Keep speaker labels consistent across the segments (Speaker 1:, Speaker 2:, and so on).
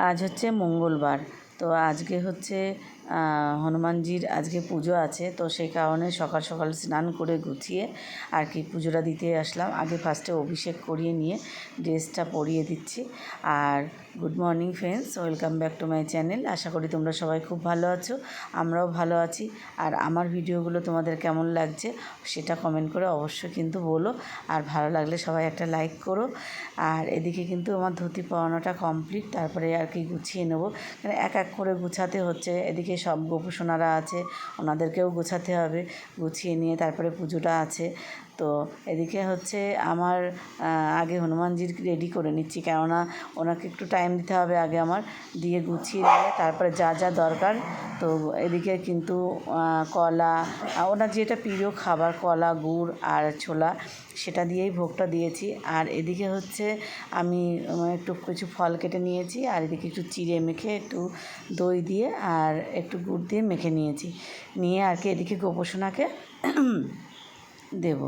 Speaker 1: আজ হচ্ছে মঙ্গলবার। তো আজকে হচ্ছে হনুমানজির আজকে পুজো আছে, তো সেই কারণে সকাল সকাল স্নান করে গুছিয়ে আর কি পুজোটা দিতে আসলাম। আগে ফার্স্টে অভিষেক করিয়ে নিয়ে ড্রেসটা পরিয়ে দিচ্ছি। আর good morning friends, welcome back to my channel. আশা করি তোমরা সবাই খুব ভালো আছো, আমরাও ভালো আছি। আর আমার ভিডিওগুলো তোমাদের কেমন লাগছে সেটা কমেন্ট করে অবশ্যই কিন্তু বলো। আর ভালো লাগলে সবাই একটা লাইক করো। আর এদিকে কিন্তু আমার ধুতি পরানোটা কমপ্লিট, তারপরে আর কি গুছিয়ে নেবো, মানে এক এক করে গুছাতে হচ্ছে। এদিকে সব গোপুসোনারা আছে, ওনাদেরকেও গোছাতে হবে। গুছিয়ে নিয়ে তারপরে পুজোটা আছে। তো এদিকে হচ্ছে আমার আগে হনুমানজির রেডি করে নিচ্ছি, কেননা ওনাকে একটু টাইম দিতে হবে আগে আমার, দিয়ে গুছিয়ে নিয়ে তারপরে যা যা দরকার। তো এদিকে কিন্তু কলা, ওনার যেটা প্রিয় খাবার কলা, গুড় আর ছোলা, সেটা দিয়েই ভোগটা দিয়েছি। আর এদিকে হচ্ছে আমি একটু কিছু ফল কেটে নিয়েছি, আর এদিকে একটু চিড়ে মেখে একটু দই দিয়ে আর একটু গুড় দিয়ে মেখে নিয়েছি। নিয়ে আর কি এদিকে গোপোষণাকে দেবো।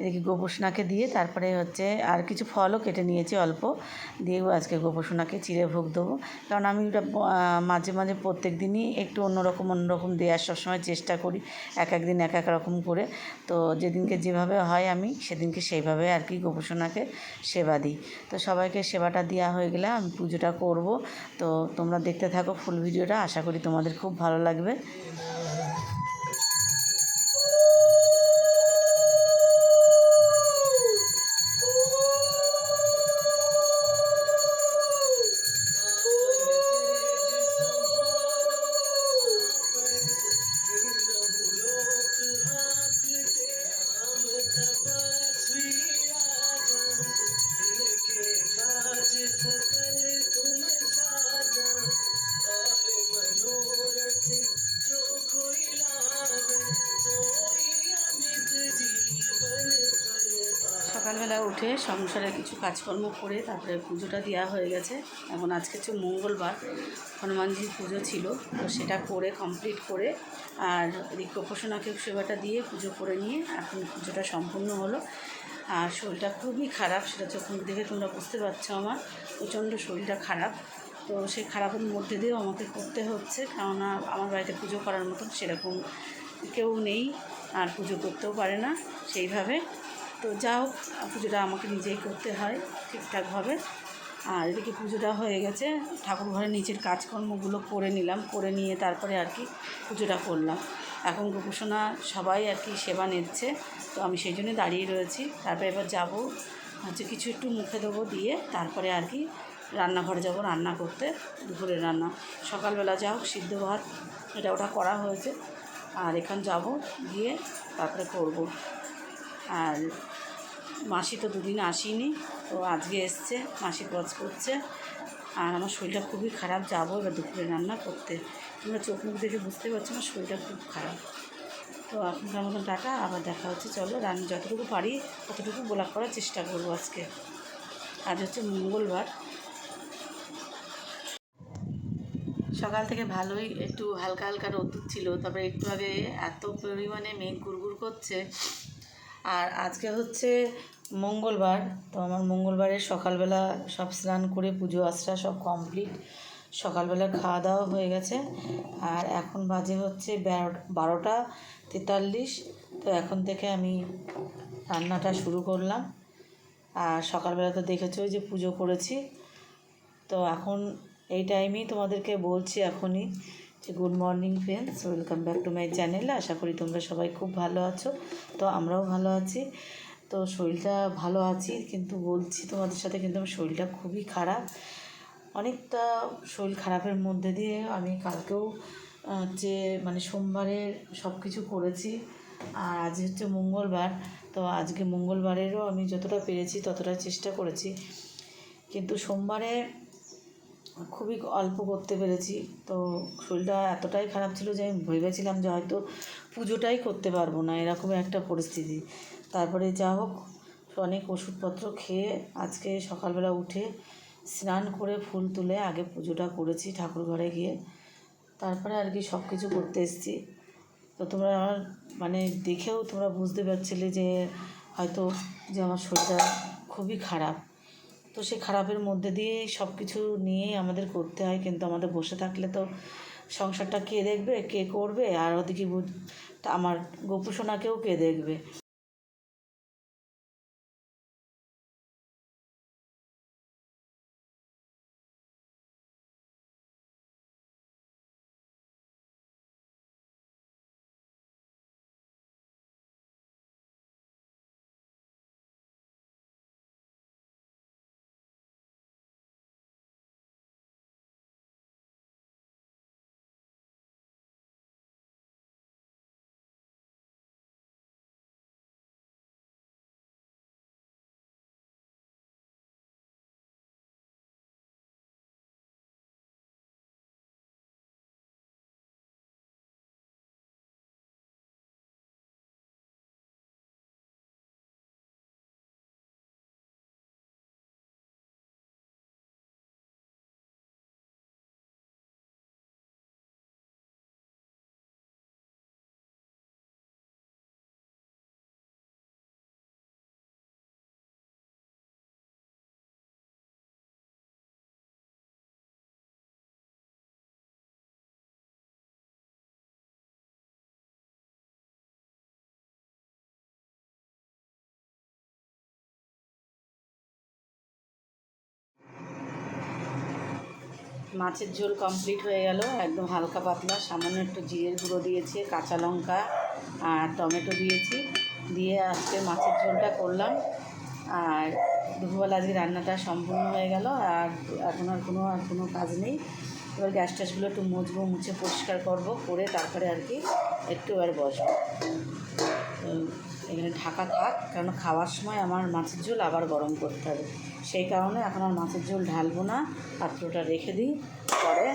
Speaker 1: এদিকে গোপোষণাকে দিয়ে তারপরে হচ্ছে আর কিছু ফলও কেটে নিয়েছি অল্প, দিয়েও আজকে গোপোষণাকে চিড়ে ভোগ দেবো। কারণ আমি ওটা মাঝে মাঝে প্রত্যেক দিনই একটু অন্যরকম দেওয়ার সবসময় চেষ্টা করি, এক এক দিন এক এক রকম করে। তো যেদিনকে যেভাবে হয় আমি সেদিনকে সেইভাবে আর কি গোপোষণাকে সেবা দিই। তো সবাইকে সেবাটা দেওয়া হয়ে গেলে আমি পুজোটা করব। তো তোমরা দেখতে থাকো ফুল ভিডিওটা, আশা করি তোমাদের খুব ভালো লাগবে। সকালবেলা উঠে সংসারে কিছু কাজকর্ম করে তারপরে পুজোটা দেওয়া হয়ে গেছে। এখন আজকে হচ্ছে মঙ্গলবার, হনুমানজির পুজো ছিল, তো সেটা করে কমপ্লিট করে আর এদিকে গোপোষণাকে সেবাটা দিয়ে পুজো করে নিয়ে এখন পুজোটা সম্পূর্ণ হলো। আর শরীরটা খুবই খারাপ, সেটা চোখ মুখ দেখে তোমরা বুঝতে পারছো, আমার প্রচণ্ড শরীরটা খারাপ। তো সেই খারাপের মধ্যে দিয়েও আমাকে করতে হচ্ছে, কেননা আমার বাড়িতে পুজো করার মতন সেরকম কেউ নেই, আর পুজো করতেও পারে না সেইভাবে। তো যা হোক, পুজোটা আমাকে নিজেই করতে হয় ঠিকঠাকভাবে। আর এদিকে পুজোটা হয়ে গেছে, ঠাকুর ঘরের নিচের কাজকর্মগুলো করে নিলাম, করে নিয়ে তারপরে আর কি পুজোটা করলাম। এখন গোপোষণা সবাই আর কি সেবা নিচ্ছে, তো আমি সেই জন্যই দাঁড়িয়ে রয়েছি। তারপরে এবার যাব হচ্ছে কিছু একটু মুখে দেবো, দিয়ে তারপরে আর কি রান্নাঘরে যাব রান্না করতে, দুপুরের রান্না। সকালবেলা যা হোক সিদ্ধ ভাত এটা ওটা করা হয়েছে, আর এখান যাব গিয়ে তারপরে করব। আর মাসি তো দুদিন আসেনি, তো আজকে এসছে, মাসি কাজ করছে। আর আমার শরীরটা খুবই খারাপ, যাবো এবার দুপুরে রান্না করতে। তোমরা চোখ মুখ দেখে বুঝতে পারছো না, শরীরটা খুব খারাপ। তো এখনকার মতন টাটা, আবার দেখা হচ্ছে। চলো রান্না যতটুকু পারি ততটুকু ব্লগ করার চেষ্টা করবো আজকে। আজ হচ্ছে মঙ্গলবার। সকাল থেকে ভালোই একটু হালকা হালকা রোদ্দুর ছিল, তারপরে একটু আগে এত পরিমাণে মেঘ গুড়গুড় করছে। আর আজকে হচ্ছে মঙ্গলবার, তো আমার মঙ্গলবারের সকালবেলা সব স্নান করে পুজো আশ্রা সব কমপ্লিট, সকালবেলা খাওয়া দাওয়া হয়ে গেছে। আর এখন বাজে হচ্ছে 12:43। তো এখন থেকে আমি রান্নাটা শুরু করলাম। আর সকালবেলা তো দেখেছো যে পুজো করেছি। তো এখন এই টাইমেই তোমাদেরকে বলছি এখনই যে good morning friends, welcome back to my channel. আশা করি তোমরা সবাই খুব ভালো আছো, তো আমরাও ভালো আছি। তো শরীরটা ভালো আছি, কিন্তু বলছি তোমাদের সাথে কিন্তু আমার শরীরটা খুবই খারাপ, অনেকটা শরীর খারাপের মধ্যে দিয়ে আমি কালকেও যে মানে সোমবারের সব কিছু করেছি। আর আজ হচ্ছে মঙ্গলবার, তো আজকে মঙ্গলবারেরও আমি যতটা পেরেছি ততটা চেষ্টা করেছি, কিন্তু সোমবারে খুবই অল্প করতে পেরেছি। তো শরীরটা এতটাই খারাপ ছিল যে আমি ভেবেছিলাম যে হয়তো পুজোটাই করতে পারবো না, এরকম একটা পরিস্থিতি। তারপরে যা হোক অনেক ওষুধপত্র খেয়ে আজকে সকালবেলা উঠে স্নান করে ফুল তুলে আগে পুজোটা করেছি ঠাকুর ঘরে গিয়ে, তারপরে আর কি সব কিছু করতে এসেছি। তো তোমরা আমার মানে দেখেও তোমরা বুঝতে পারছিলে যে হয়তো যে আমার শরীরটা খুবই খারাপ। তো সে খারাপের মধ্যে দিয়েই সব কিছু নিয়েই আমাদের করতে হয়, কিন্তু আমাদের বসে থাকলে তো সংসারটা কে দেখবে, কে করবে, আর ওদিকে আমার গোপুসোনাকেও কে দেখবে। মাছের ঝোল কমপ্লিট হয়ে গেল, একদম হালকা পাতলা, সামান্য একটু জিরের গুঁড়ো দিয়েছি, কাঁচা লঙ্কা আর টমেটো দিয়েছি, দিয়ে আজকে মাছের ঝোলটা করলাম। আর দুপুরবেলা আজকে রান্নাটা সম্পূর্ণ হয়ে গেল, আর এখন আর কোনো কাজ নেই। এবার গ্যাস ট্যাসগুলো একটু মুছে পরিষ্কার করব, করে তারপরে আর কি একটু আর বসবো। এখানে ঢাকা থাক, কারণ খাওয়ার সময় আমার মাছের ঝোল আবার গরম করতে হবে, সেই কারণে এখন আর মাছের ঝোল ঢালবো না, পাত্রটা রেখে দিই, পরে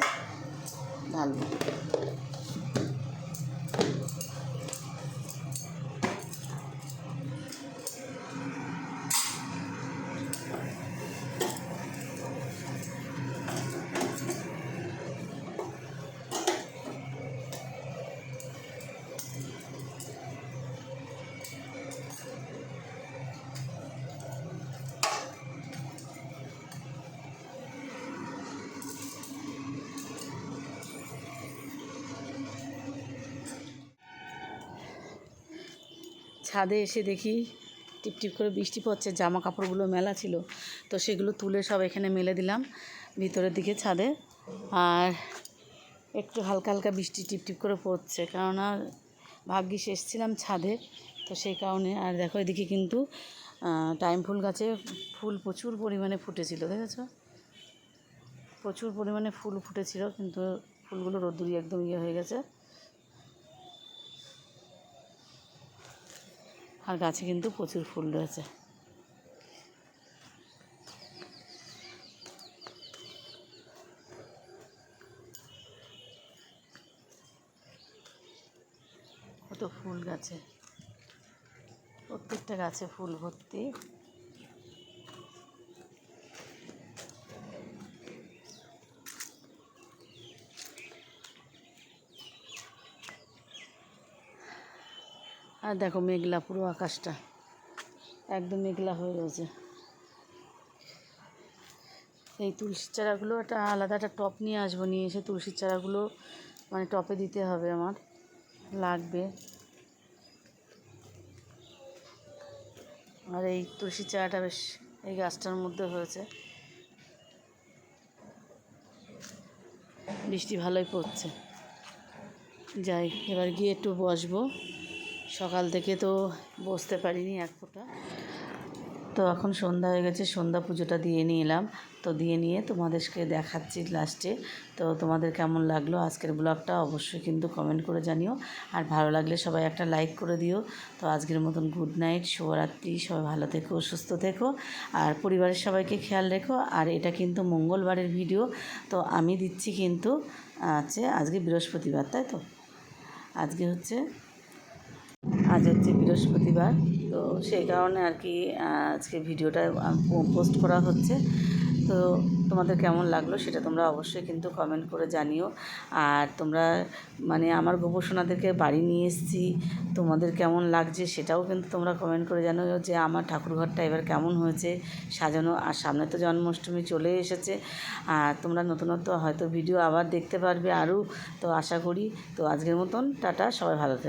Speaker 1: ঢালবো। ছাদে এসে দেখি টিপটিপ করে বৃষ্টি পড়ছে, জামা কাপড়গুলো মেলা ছিল, তো সেগুলো তুলে সব এখানে মেলে দিলাম ভিতরের দিকে ছাদে। আর একটু হালকা হালকা বৃষ্টি টিপটিপ করে পড়ছে, কেননা ভাগ্যিস এসেছিলাম ছাদে, তো সেই কারণে। আর দেখো এদিকে কিন্তু টাইম ফুল গাছে ফুল প্রচুর পরিমাণে ফুটেছিল, দেখেছো? প্রচুর পরিমাণে ফুল ফুটেছিল, কিন্তু ফুলগুলো রোদ্দুরি একদম হয়ে গেছে। আর গাছে কিন্তু প্রচুর ফুল রয়েছে। কত ফুল গাছে, প্রত্যেকটা গাছে ফুল ভর্তি। আর দেখো মেঘলা, পুরো আকাশটা একদম মেঘলা হয়ে রয়েছে। এই তুলসীর চারাগুলো একটা আলাদা একটা টপ নিয়ে আসবো, নিয়ে এসে তুলসীর চারাগুলো মানে টপে দিতে হবে, আমার লাগবে। আর এই তুলসীর চারাটা বেশ এই গাছটার মধ্যে হয়েছে। বৃষ্টি ভালোই পড়ছে, যাই এবার গিয়ে একটু বসবো, সকাল থেকে তো বসতে পারিনি এক ফোঁটা। তো এখন সন্ধ্যা হয়ে গেছে, সন্ধ্যা পুজোটা দিয়ে নিয়ে এলাম, তো দিয়ে নিয়ে তোমাদেরকে দেখাচ্ছি লাস্টে। তো তোমাদের কেমন লাগলো আজকের ব্লগটা অবশ্যই কিন্তু কমেন্ট করে জানিও, আর ভালো লাগলে সবাই একটা লাইক করে দিও। তো আজকের মতন গুড নাইট, শুভরাত্রি, সবাই ভালো থেকো, সুস্থ থেকো, আর পরিবারের সবাইকে খেয়াল রেখো। আর এটা কিন্তু মঙ্গলবারের ভিডিও, তো আমি দিচ্ছি কিন্তু আজকে বৃহস্পতিবার, তাই তো আজ হচ্ছে বৃহস্পতিবার, তো সেই কারণে আর কি আজকে ভিডিওটা পোস্ট করা হচ্ছে। তো তোমাদের কেমন লাগলো সেটা তোমরা অবশ্যই কিন্তু কমেন্ট করে জানিও। আর তোমরা মানে আমার গোপোষণাদেরকে বাড়ি নিয়ে এসেছি, তোমাদের কেমন লাগছে সেটাও কিন্তু তোমরা কমেন্ট করে জানিও যে আমার ঠাকুরঘরটা এবার কেমন হয়েছে সাজানো। আর সামনে তো জন্মাষ্টমী চলে এসেছে, আর তোমরা নতুনত্ব হয়তো ভিডিও আবার দেখতে পারবে আরও। তো আশা করি, তো আজকের মতন টাটা, সবাই ভালো থেকো।